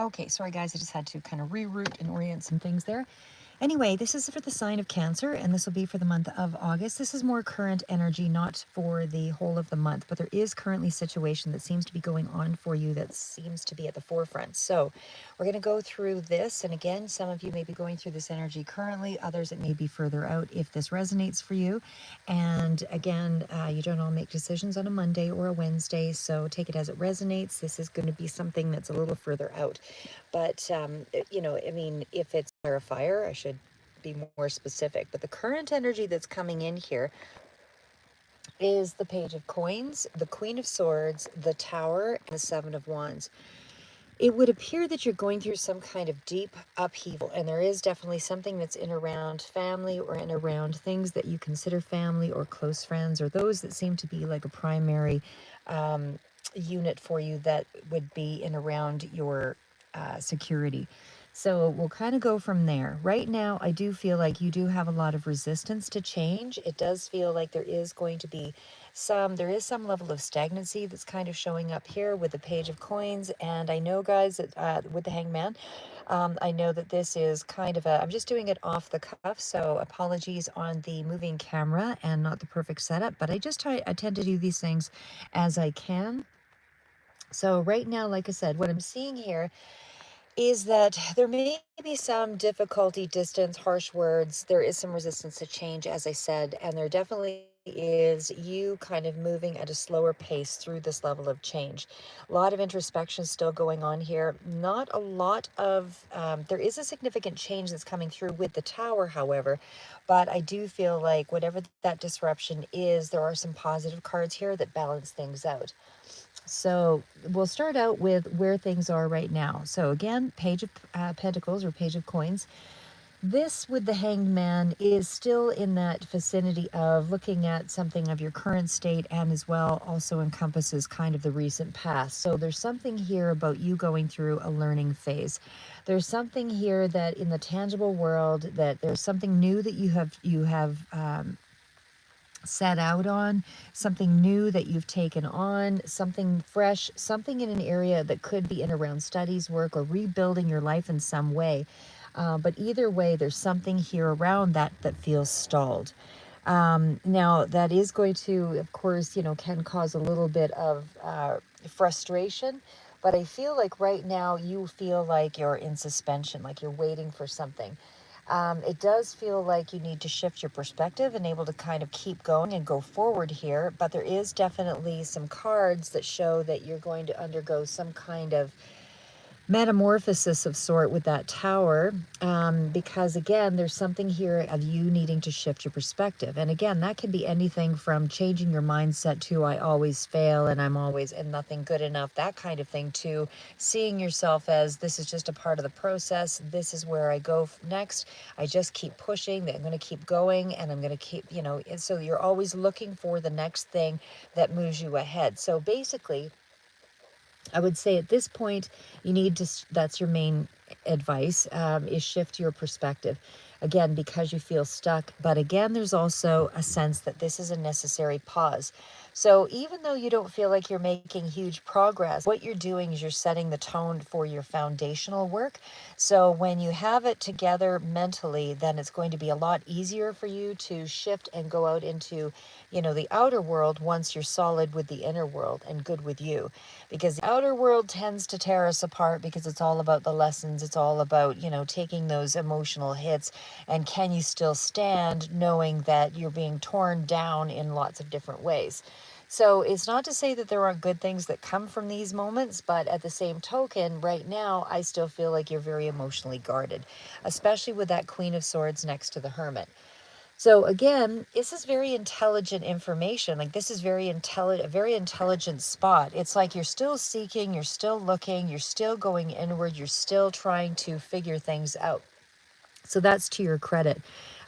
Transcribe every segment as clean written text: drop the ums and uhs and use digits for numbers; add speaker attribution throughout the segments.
Speaker 1: Okay, sorry guys, I just had to kind of reroute and orient some things there. Anyway, this is for the sign of Cancer, and this will be for the month of August. This is more current energy, not for the whole of the month, but there is currently a situation that seems to be going on for you that seems to be at the forefront. So we're going to go through this, and again, some of you may be going through this energy currently, others it may be further out if this resonates for you. And again, you don't all make decisions on a Monday or a Wednesday, so take it as it resonates. This is going to be something that's a little further out. But, you know, I mean, if it's clarifier, I should be more specific. But the current energy that's coming in here is the Page of Coins, the Queen of Swords, the Tower, and the Seven of Wands. It would appear that you're going through some kind of deep upheaval, and there is definitely something that's in around family or in around things that you consider family or close friends or those that seem to be like a primary unit for you that would be in around your security. So we'll kind of go from there. Right now, I do feel like you do have a lot of resistance to change. It does feel like there is going to be there is some level of stagnancy that's kind of showing up here with the Page of Coins. And I know, guys, that with the Hangman, I know that this is kind of I'm just doing it off the cuff, so apologies on the moving camera and not the perfect setup, but I tend to do these things as I can. So right now, like I said, what I'm seeing here is that there may be some difficulty, distance, harsh words. There is some resistance to change, as I said, and there definitely is you kind of moving at a slower pace through this level of change. A lot of introspection still going on here. Not a lot of, there is a significant change that's coming through with the Tower, however, but I do feel like whatever that disruption is, there are some positive cards here that balance things out. So we'll start out with where things are right now. So again, Page of Pentacles or Page of Coins. This with the Hanged Man is still in that vicinity of looking at something of your current state, and as well also encompasses kind of the recent past. So there's something here about you going through a learning phase. There's something here that in the tangible world that there's something new that you have set out on, something new that you've taken on, something fresh, something in an area that could be in around studies, work, or rebuilding your life in some way. But either way, there's something here around that feels stalled. Now, that is going to, of course, can cause a little bit of frustration. But I feel like right now you feel like you're in suspension, like you're waiting for something. It does feel like you need to shift your perspective and able to kind of keep going and go forward here. But there is definitely some cards that show that you're going to undergo some kind of metamorphosis of sort with that Tower, because again there's something here of you needing to shift your perspective, and again that can be anything from changing your mindset to I always fail and I'm always and nothing good enough, that kind of thing, to seeing yourself as this is just a part of the process, this is where I go next, I just keep pushing, I'm going to keep going, and I'm going to keep, and so you're always looking for the next thing that moves you ahead. So basically I would say at this point, you need to, that's your main advice, is shift your perspective. Again, because you feel stuck. But again, there's also a sense that this is a necessary pause. So even though you don't feel like you're making huge progress, what you're doing is you're setting the tone for your foundational work. So when you have it together mentally, then it's going to be a lot easier for you to shift and go out into, the outer world once you're solid with the inner world and good with you. Because the outer world tends to tear us apart because it's all about the lessons. It's all about, taking those emotional hits. And can you still stand knowing that you're being torn down in lots of different ways? So it's not to say that there aren't good things that come from these moments, but at the same token, right now, I still feel like you're very emotionally guarded, especially with that Queen of Swords next to the Hermit. So again, this is very intelligent information. Like this is very intelligent, a very intelligent spot. It's like you're still seeking, you're still looking, you're still going inward, you're still trying to figure things out. So that's to your credit.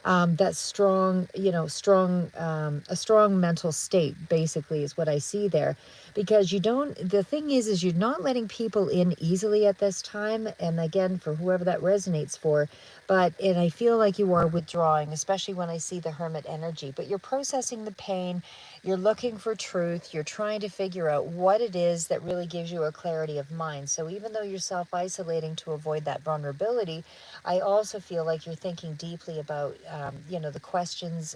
Speaker 1: That's strong, a strong mental state, basically, is what I see there. Because the thing is you're not letting people in easily at this time. And again, for whoever that resonates for, and I feel like you are withdrawing, especially when I see the Hermit energy, but you're processing the pain. You're looking for truth. You're trying to figure out what it is that really gives you a clarity of mind. So even though you're self-isolating to avoid that vulnerability, I also feel like you're thinking deeply about, the questions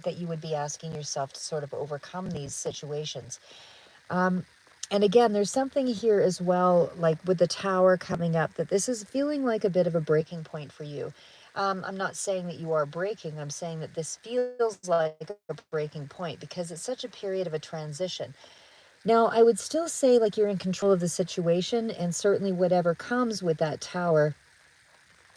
Speaker 1: that you would be asking yourself to sort of overcome these situations. Um, and again, there's something here as well, like with the tower coming up, that this is feeling like a bit of a breaking point for you. I'm not saying that you are breaking. I'm saying that this feels like a breaking point because it's such a period of a transition. Now, I would still say like you're in control of the situation, and certainly whatever comes with that tower,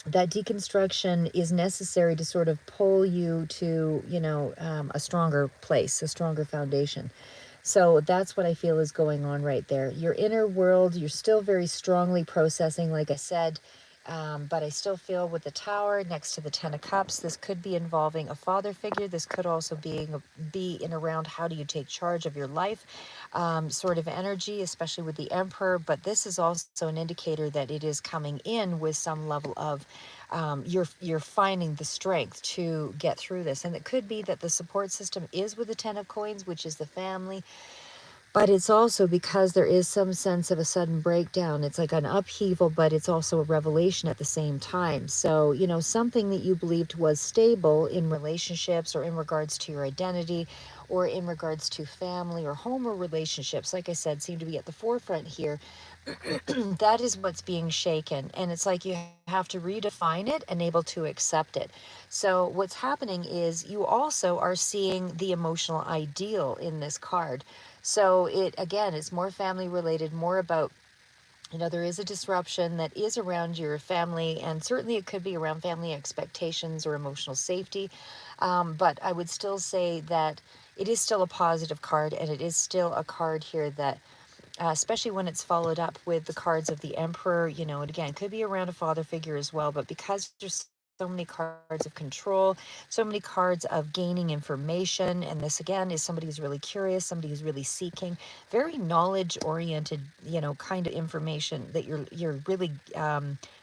Speaker 1: that deconstruction is necessary to sort of pull you to, a stronger place, a stronger foundation. So that's what I feel is going on right there. Your inner world, you're still very strongly processing, like I said, but I still feel with the tower next to the Ten of Cups, this could be involving a father figure. This could also be in around how do you take charge of your life, sort of energy, especially with the Emperor. But this is also an indicator that it is coming in with some level of you're finding the strength to get through this. And it could be that the support system is with the Ten of Coins, which is the family, but it's also because there is some sense of a sudden breakdown. It's like an upheaval, but it's also a revelation at the same time. So, something that you believed was stable in relationships or in regards to your identity or in regards to family or home or relationships, like I said, seem to be at the forefront here. That is what's being shaken. And it's like you have to redefine it and able to accept it. So, what's happening is you also are seeing the emotional ideal in this card. So it again is more family related, more about, there is a disruption that is around your family, and certainly it could be around family expectations or emotional safety. But I would still say that it is still a positive card, and it is still a card here that, especially when it's followed up with the cards of the Emperor, and again, could be around a father figure as well, but because there's so many cards of control, so many cards of gaining information, and this again is somebody who's really curious, somebody who's really seeking, very knowledge oriented, kind of information that you're really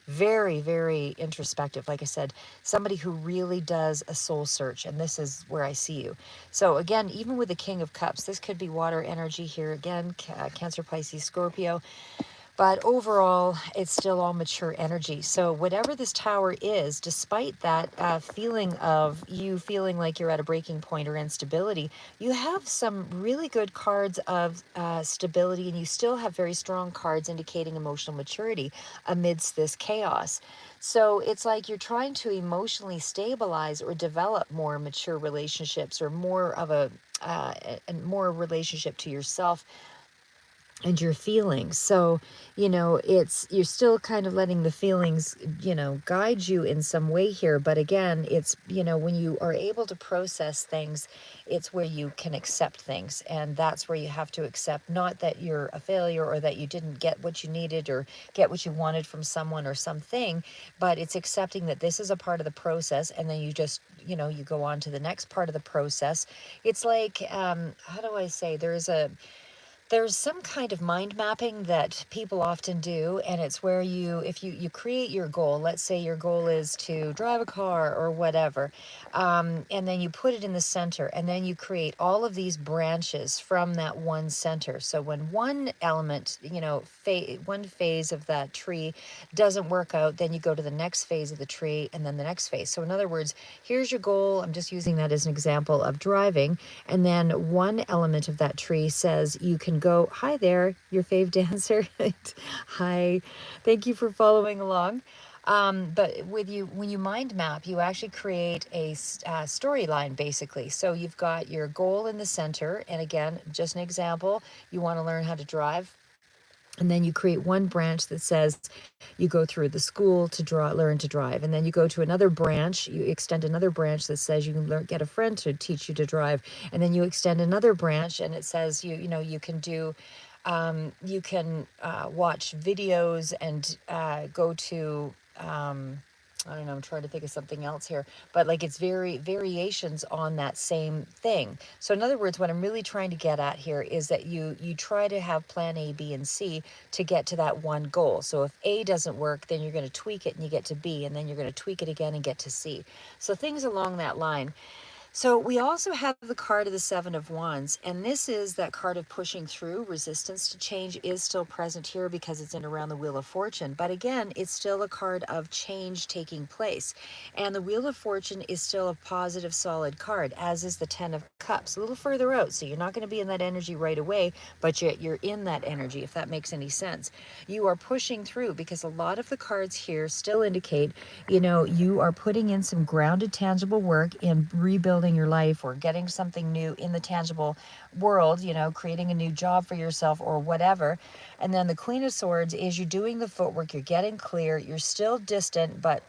Speaker 1: very, very introspective. Like I said, somebody who really does a soul search, and this is where I see you. So again, even with the King of Cups, this could be water energy here again, Cancer, Pisces, Scorpio. But overall, it's still all mature energy. So whatever this tower is, despite that feeling of you feeling like you're at a breaking point or instability, you have some really good cards of stability, and you still have very strong cards indicating emotional maturity amidst this chaos. So it's like you're trying to emotionally stabilize or develop more mature relationships, or more of a more relationship to yourself and your feelings. So, it's you're still kind of letting the feelings, guide you in some way here. But again, it's, when you are able to process things, it's where you can accept things. And that's where you have to accept not that you're a failure or that you didn't get what you needed or get what you wanted from someone or something, but it's accepting that this is a part of the process. And then you just, you go on to the next part of the process. It's like, how do I say, there's some kind of mind mapping that people often do, and it's where if you create your goal. Let's say your goal is to drive a car or whatever, and then you put it in the center, and then you create all of these branches from that one center. So when one element, one phase of that tree doesn't work out, then you go to the next phase of the tree, and then the next phase. So in other words, here's your goal. I'm just using that as an example of driving, and then one element of that tree says you can go, hi there, your fave dancer. Hi, thank you for following along. But when you mind map, you actually create a storyline basically. So you've got your goal in the center, and again, just an example, you want to learn how to drive. And then you create one branch that says you go through the school to learn to drive. And then you go to another branch, you extend another branch that says you can get a friend to teach you to drive. And then you extend another branch, and it says you can do, you can watch videos and go to, I don't know, I'm trying to think of something else here, but like it's very variations on that same thing. So in other words, what I'm really trying to get at here is that you try to have plan A, B, and C to get to that one goal. So if A doesn't work, then you're going to tweak it and you get to B, and then you're going to tweak it again and get to C. So things along that line. So we also have the card of the Seven of Wands, and this is that card of pushing through. Resistance to change is still present here because it's in around the Wheel of Fortune. But again, it's still a card of change taking place. And the Wheel of Fortune is still a positive, solid card, as is the Ten of Cups, a little further out. So you're not going to be in that energy right away, but yet you're in that energy, if that makes any sense. You are pushing through because a lot of the cards here still indicate, you know, you are putting in some grounded, tangible work in rebuilding your life or getting something new in the tangible world, you know, creating a new job for yourself or whatever. And then the Queen of Swords is you're doing the footwork, you're getting clear, you're still distant, but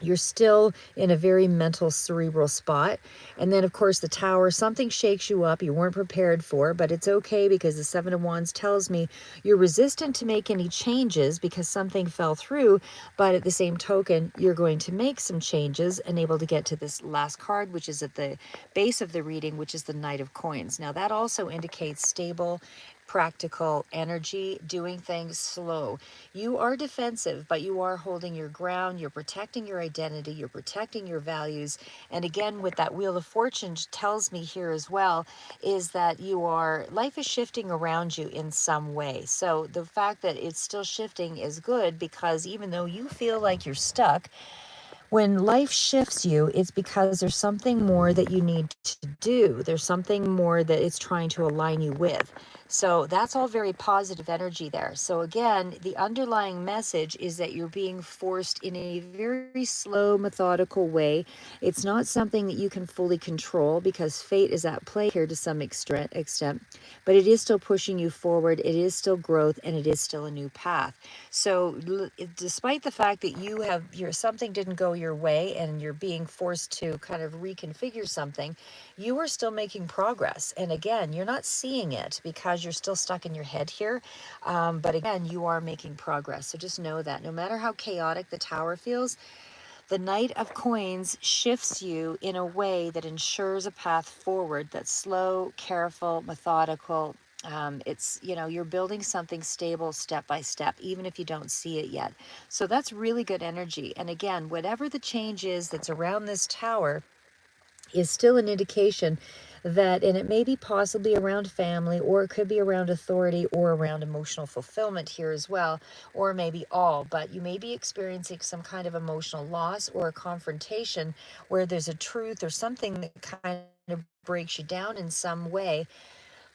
Speaker 1: you're still in a very mental, cerebral spot. And then, of course, the Tower, something shakes you up you weren't prepared for, but it's okay because the Seven of Wands tells me you're resistant to make any changes because something fell through. But at the same token, you're going to make some changes and able to get to this last card, which is at the base of the reading, which is the Knight of Coins. Now, that also indicates stable, practical energy, doing things slow. You are defensive, but you are holding your ground. You're protecting your identity. You're protecting your values. And again, with that Wheel of Fortune tells me here as well, is that life is shifting around you in some way. So the fact that it's still shifting is good because even though you feel like you're stuck, when life shifts you, it's because there's something more that you need to do. There's something more that it's trying to align you with. So that's all very positive energy there. So again, the underlying message is that you're being forced in a very slow, methodical way. It's not something that you can fully control because fate is at play here to some extent, but it is still pushing you forward. It is still growth and it is still a new path. So despite the fact that something didn't go your way and you're being forced to kind of reconfigure something, you are still making progress. And again, you're not seeing it because you're still stuck in your head here. But again, you are making progress. So just know that no matter how chaotic the Tower feels, the Knight of Coins shifts you in a way that ensures a path forward that's slow, careful, methodical. It's, you know, you're building something stable step by step, even if you don't see it yet. So that's really good energy. And again, whatever the change is that's around this Tower, is still an indication that, and it may be possibly around family, or it could be around authority, or around emotional fulfillment here as well, or maybe all, but you may be experiencing some kind of emotional loss or a confrontation where there's a truth or something that kind of breaks you down in some way,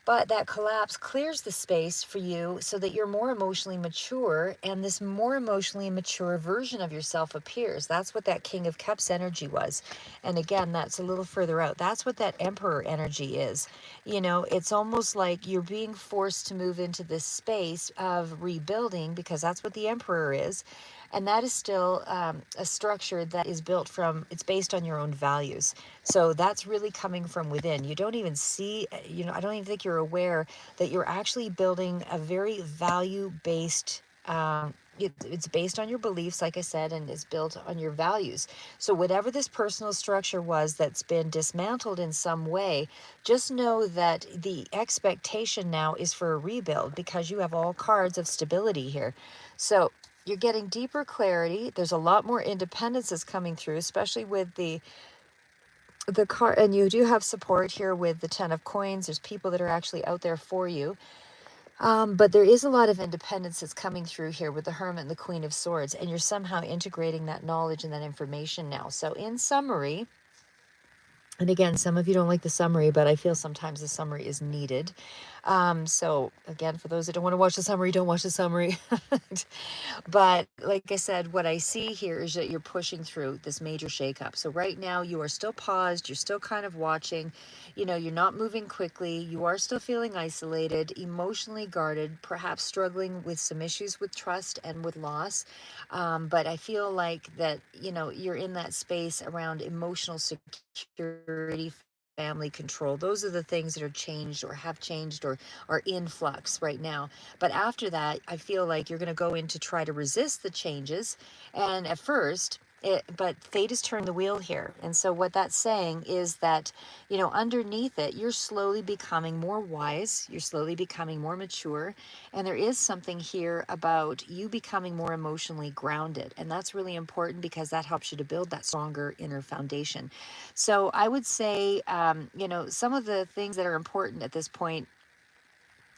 Speaker 1: but that collapse clears the space for you so that you're more emotionally mature, and this more emotionally mature version of yourself appears. That's what that King of Cups energy was. And again, that's a little further out. That's what that Emperor energy is. You know, it's almost like you're being forced to move into this space of rebuilding because that's what the Emperor is. And that is still a structure that is built from, it's based on your own values. So that's really coming from within. You don't even see, you know, I don't even think you're aware that you're actually building a very value-based, it's based on your beliefs, like I said, and is built on your values. So whatever this personal structure was that's been dismantled in some way, just know that the expectation now is for a rebuild because you have all cards of stability here. So you're getting deeper clarity. There's a lot more independence that's coming through, especially with the card, and you do have support here with the Ten of Coins. There's people that are actually out there for you. But there is a lot of independence that's coming through here with the Hermit and the Queen of Swords, and you're somehow integrating that knowledge and that information now. So in summary, and again, some of you don't like the summary, but I feel sometimes the summary is needed. So again, for those that don't want to watch the summary, don't watch the summary. But like I said, what I see here is that you're pushing through this major shakeup. So right now you are still paused. You're still kind of watching. You know, you're not moving quickly. You are still feeling isolated, emotionally guarded, perhaps struggling with some issues with trust and with loss. But I feel like that, you know, you're in that space around emotional security, family control. Those are the things that are changed or have changed or are in flux right now. But after that, I feel like you're going to go in to try to resist the changes. And at first, but fate has turned the wheel here. And so what that's saying is that, underneath it, you're slowly becoming more wise, you're slowly becoming more mature, and there is something here about you becoming more emotionally grounded. And that's really important because that helps you to build that stronger inner foundation. So I would say, some of the things that are important at this point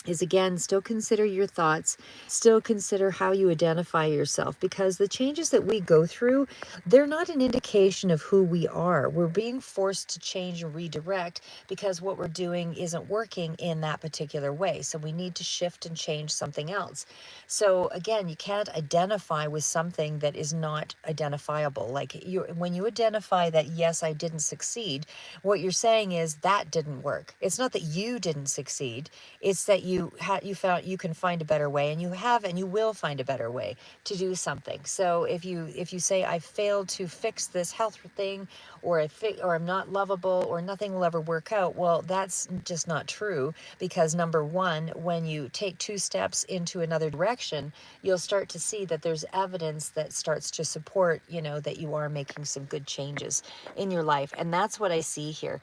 Speaker 1: is, again, still consider your thoughts, still consider how you identify yourself, because the changes that we go through, they're not an indication of who we are. We're being forced to change and redirect because what we're doing isn't working in that particular way. So we need to shift and change something else. So again, you can't identify with something that is not identifiable. Like when you identify that, yes, I didn't succeed, what you're saying is that didn't work. It's not that you didn't succeed. It's that you found you can find a better way, and you have, and you will find a better way to do something. So if you say I failed to fix this health thing, or I'm not lovable, or nothing will ever work out, well, that's just not true. Because number one, when you take two steps into another direction, you'll start to see that there's evidence that starts to support, that you are making some good changes in your life. And that's what I see here.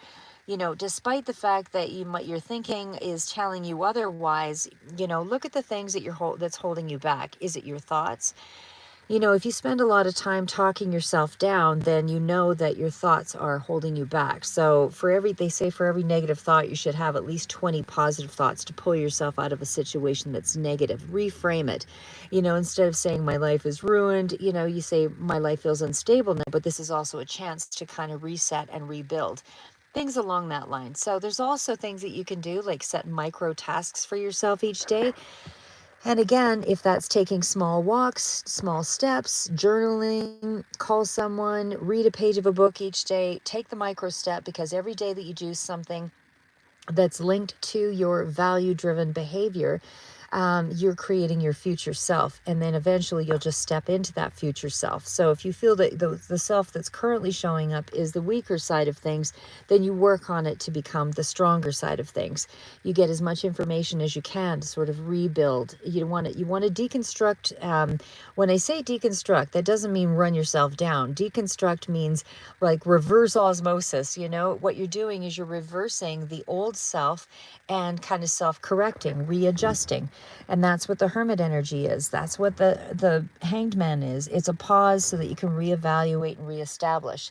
Speaker 1: Despite the fact that your thinking is telling you otherwise, look at the things that that's holding you back. Is it your thoughts? If you spend a lot of time talking yourself down, then you know that your thoughts are holding you back. So they say for every negative thought, you should have at least 20 positive thoughts to pull yourself out of a situation that's negative. Reframe it. Instead of saying my life is ruined, you say my life feels unstable now, but this is also a chance to kind of reset and rebuild. Things along that line. So there's also things that you can do, like set micro tasks for yourself each day. And again, if that's taking small walks, small steps, journaling, call someone, read a page of a book each day, take the micro step, because every day that you do something that's linked to your value-driven behavior, you're creating your future self, and then eventually you'll just step into that future self. So if you feel that the self that's currently showing up is the weaker side of things, then you work on it to become the stronger side of things. You get as much information as you can to sort of rebuild. You want to deconstruct. When I say deconstruct, that doesn't mean run yourself down. Deconstruct means like reverse osmosis. What you're doing is you're reversing the old self and kind of self-correcting, readjusting. And that's what the hermit energy is. That's what the hanged man is. It's a pause so that you can reevaluate and reestablish.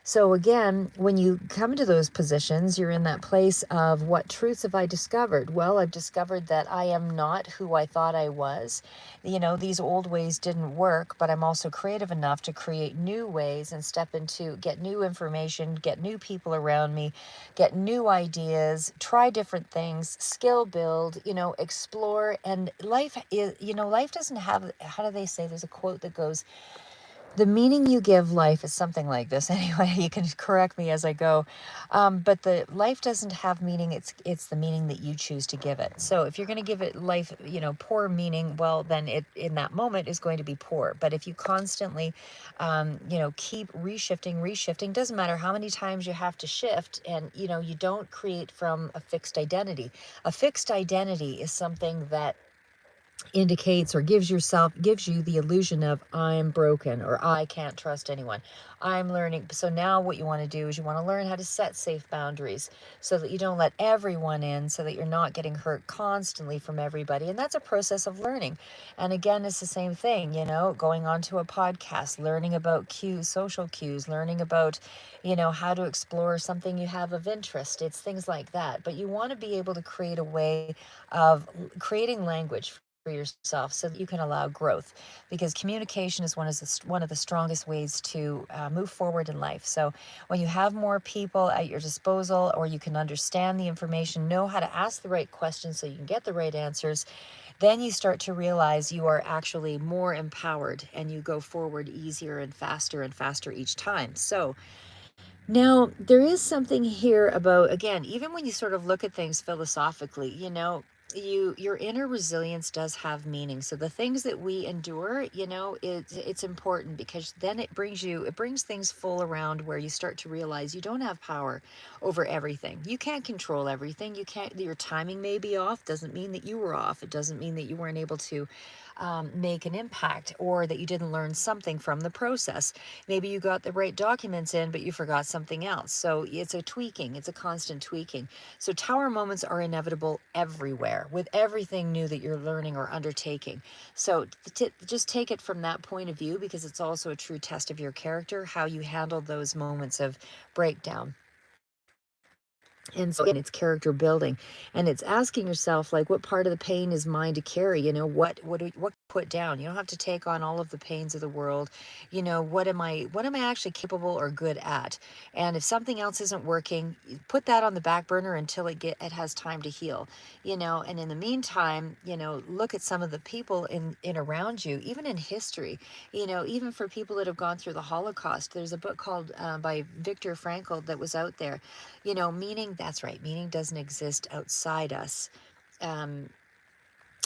Speaker 1: So again, when you come to those positions, you're in that place of, what truths have I discovered? Well, I've discovered that I am not who I thought I was. These old ways didn't work, but I'm also creative enough to create new ways and get new information, get new people around me, get new ideas, try different things, skill build, explore. And life life doesn't have, how do they say, there's a quote that goes, the meaning you give life is something like this. Anyway, you can correct me as I go. But the life doesn't have meaning. It's the meaning that you choose to give it. So if you're going to give it life, poor meaning, well, then it in that moment is going to be poor. But if you constantly, keep reshifting, doesn't matter how many times you have to shift, and, you don't create from a fixed identity. A fixed identity is something that indicates or gives you the illusion of I'm broken, or I can't trust anyone. I'm learning. So now what you want to do is you want to learn how to set safe boundaries so that you don't let everyone in, so that you're not getting hurt constantly from everybody. And that's a process of learning. And again, it's the same thing, going onto a podcast, learning about cues, social cues, learning about, how to explore something you have of interest. It's things like that. But you want to be able to create a way of creating language for yourself so that you can allow growth, because communication is one of the strongest ways to move forward in life. So when you have more people at your disposal, or you can understand the information, know how to ask the right questions so you can get the right answers, then you start to realize you are actually more empowered, and you go forward easier and faster each time. So now, there is something here about, again, even when you sort of look at things philosophically, your inner resilience does have meaning. So the things that we endure, it's important, because then it brings things full around, where you start to realize you don't have power over everything. You can't control everything. Your timing may be off. Doesn't mean that you were off. It doesn't mean that you weren't able to make an impact, or that you didn't learn something from the process. Maybe you got the right documents in, but you forgot something else. So it's a tweaking, it's a constant tweaking. So tower moments are inevitable everywhere with everything new that you're learning or undertaking. So just take it from that point of view, because it's also a true test of your character, how you handle those moments of breakdown. And so again, it's character building, and it's asking yourself, like, what part of the pain is mine to carry? What put down? You don't have to take on all of the pains of the world. What am I actually capable or good at? And if something else isn't working, put that on the back burner until it has time to heal. And in the meantime, look at some of the people in around you, even in history. Even for people that have gone through the Holocaust, there's a book called by Viktor Frankl that was out there. Meaning, that's right, meaning doesn't exist outside us. um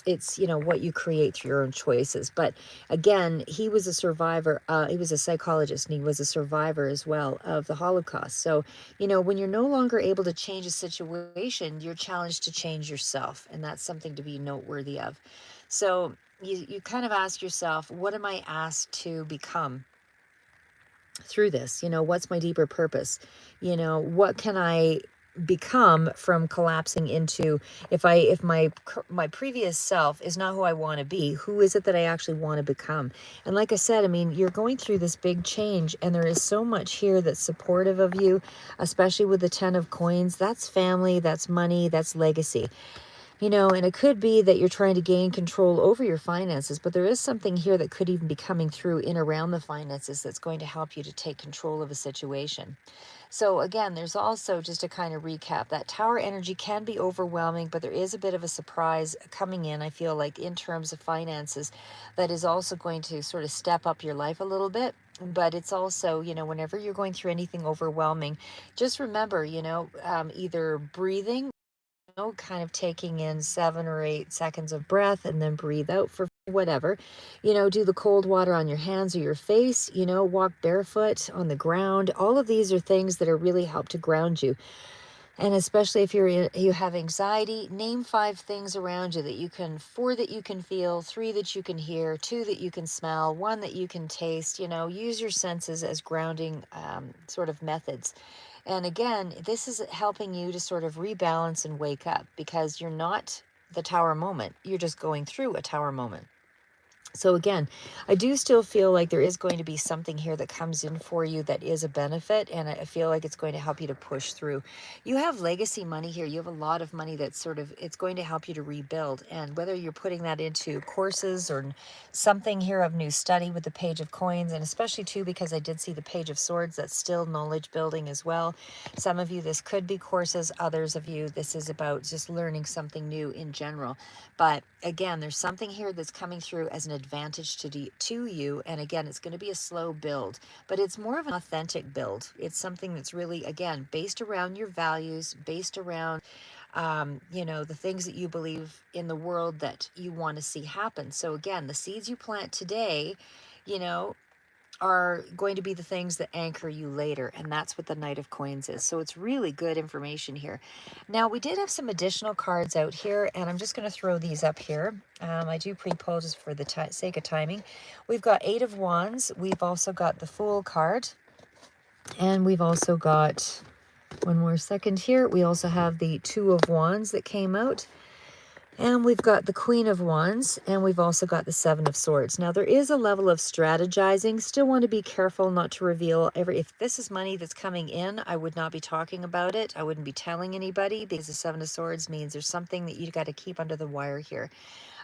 Speaker 1: it's what you create through your own choices. But again, he was a survivor. He was a psychologist, and he was a survivor as well of the Holocaust. So when you're no longer able to change a situation, you're challenged to change yourself, and that's something to be noteworthy of. So you kind of ask yourself, what am I asked to become through this? What's my deeper purpose? What can I become from collapsing into, if my previous self is not who I want to be, who is it that I actually want to become? And like I said, I mean, you're going through this big change, and there is so much here that's supportive of you, especially with the 10 of coins. That's family, that's money, that's legacy. And it could be that you're trying to gain control over your finances, but there is something here that could even be coming through in around the finances that's going to help you to take control of a situation. So again, there's also, just to kind of recap, that tower energy can be overwhelming, but there is a bit of a surprise coming in, I feel like, in terms of finances, that is also going to sort of step up your life a little bit. But it's also, whenever you're going through anything overwhelming, just remember, either breathing, kind of taking in 7 or 8 seconds of breath, and then breathe out for whatever. Do the cold water on your hands or your face, walk barefoot on the ground. All of these are things that are really help to ground you. And especially if you have anxiety, name 5 things around you that you can, 4 that you can feel, 3 that you can hear, 2 that you can smell, 1 that you can taste. Use your senses as grounding sort of methods. And again, this is helping you to sort of rebalance and wake up, because you're not the tower moment. You're just going through a tower moment. So again, I do still feel like there is going to be something here that comes in for you that is a benefit, and I feel like it's going to help you to push through. You have legacy money here. You have a lot of money that's sort of, it's going to help you to rebuild. And whether you're putting that into courses or something here of new study with the Page of Coins, and especially too, because I did see the Page of Swords, that's still knowledge building as well. Some of you, this could be courses. Others of you, this is about just learning something new in general. But again, there's something here that's coming through as an advantage to you. And again, it's going to be a slow build, but it's more of an authentic build. It's something that's really, again, based around your values, based around, the things that you believe in the world that you want to see happen. So again, the seeds you plant today, you know, are going to be the things that anchor you later. And that's what the Knight of Coins is. So it's really good information here. Now, we did have some additional cards out here, and I'm just going to throw these up here. I do pre-pull just for the sake of timing. We've got 8 of Wands. We've also got the Fool card. And we've also got, one more second here, we also have the 2 of Wands that came out. And we've got the Queen of Wands, and we've also got the 7 of Swords. Now, there is a level of strategizing. Still want to be careful not to reveal if this is money that's coming in, I would not be talking about it. I wouldn't be telling anybody, because the 7 of Swords means there's something that you got to keep under the wire here.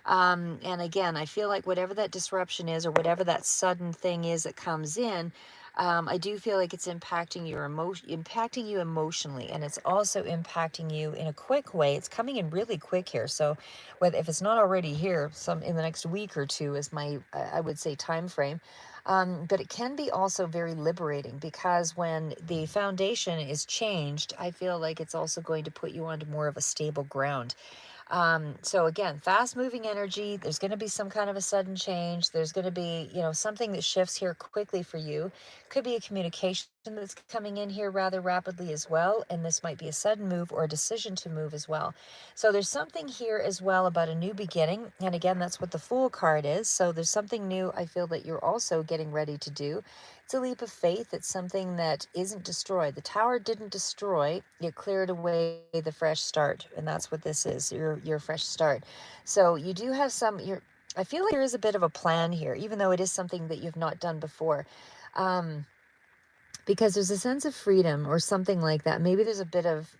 Speaker 1: And again, I feel like whatever that disruption is, or whatever that sudden thing is that comes in, I do feel like it's impacting you emotionally, and it's also impacting you in a quick way. It's coming in really quick here. So, if it's not already here, some in the next week or two is my, I would say, time frame. But it can be also very liberating, because when the foundation is changed, I feel like it's also going to put you onto more of a stable ground. So again, fast moving energy, there's going to be some kind of a sudden change. There's going to be, something that shifts here quickly for you. Could be a communication that's coming in here rather rapidly as well, and this might be a sudden move or a decision to move as well. So there's something here as well about a new beginning, and again, that's what the Fool card is. So there's something new I feel that you're also getting ready to do. It's a leap of faith. It's something that isn't destroyed. The Tower didn't destroy, it cleared away the fresh start, and that's what this is, your fresh start. So you do have I feel like there is a bit of a plan here, even though it is something that you've not done before. Um, because there's a sense of freedom or something like that. Maybe there's a bit of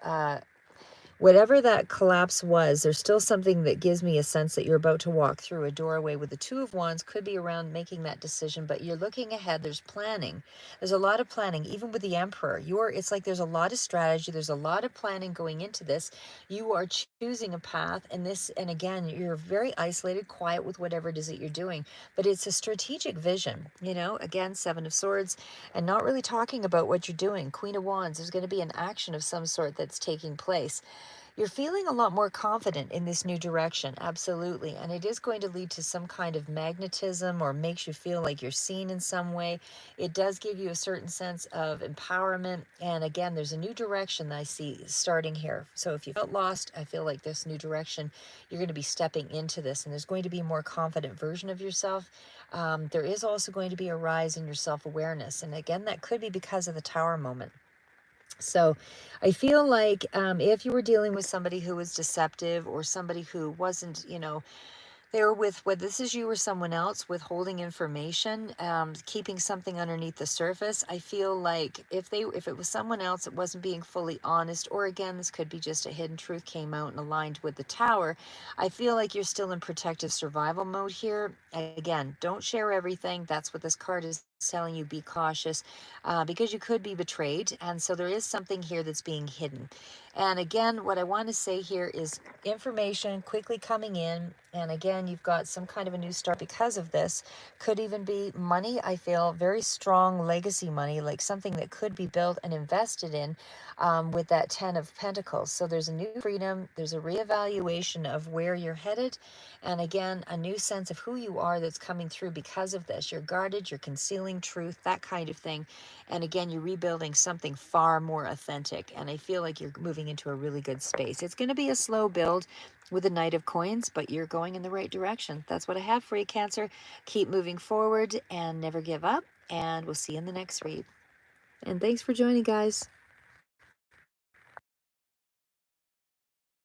Speaker 1: whatever that collapse was, there's still something that gives me a sense that you're about to walk through a doorway with the Two of Wands. Could be around making that decision, but you're looking ahead. There's planning. There's a lot of planning, even with the Emperor. It's like there's a lot of strategy. There's a lot of planning going into this. You are choosing a path, and again, you're very isolated, quiet with whatever it is that you're doing, but it's a strategic vision, again, Seven of Swords, and not really talking about what you're doing. Queen of Wands, there's going to be an action of some sort that's taking place. You're feeling a lot more confident in this new direction, absolutely. And it is going to lead to some kind of magnetism or makes you feel like you're seen in some way. It does give you a certain sense of empowerment. And again, there's a new direction that I see starting here. So if you felt lost, I feel like this new direction, you're going to be stepping into this, and there's going to be a more confident version of yourself. There is also going to be a rise in your self-awareness. And again, that could be because of the Tower moment. So I feel like if you were dealing with somebody who was deceptive or somebody who wasn't, they were whether this is you or someone else, withholding information, keeping something underneath the surface. I feel like if it was someone else that wasn't being fully honest, or again, this could be just a hidden truth came out and aligned with the Tower, I feel like you're still in protective survival mode here. Again, don't share everything. That's what this card is telling you. Be cautious because you could be betrayed. And so there is something here that's being hidden. And again, what I want to say here is information quickly coming in. And again, you've got some kind of a new start because of this. Could even be money. I feel very strong legacy money, like something that could be built and invested in with that 10 of Pentacles. So there's a new freedom. There's a reevaluation of where you're headed. And again, a new sense of who you are that's coming through because of this. You're guarded, you're concealing truth, that kind of thing. And again, you're rebuilding something far more authentic. And I feel like you're moving into a really good space. It's going to be a slow build with the Knight of Coins, but you're going in the right direction. That's what I have for you, Cancer. Keep moving forward and never give up. And we'll see you in the next read. And thanks for joining, guys.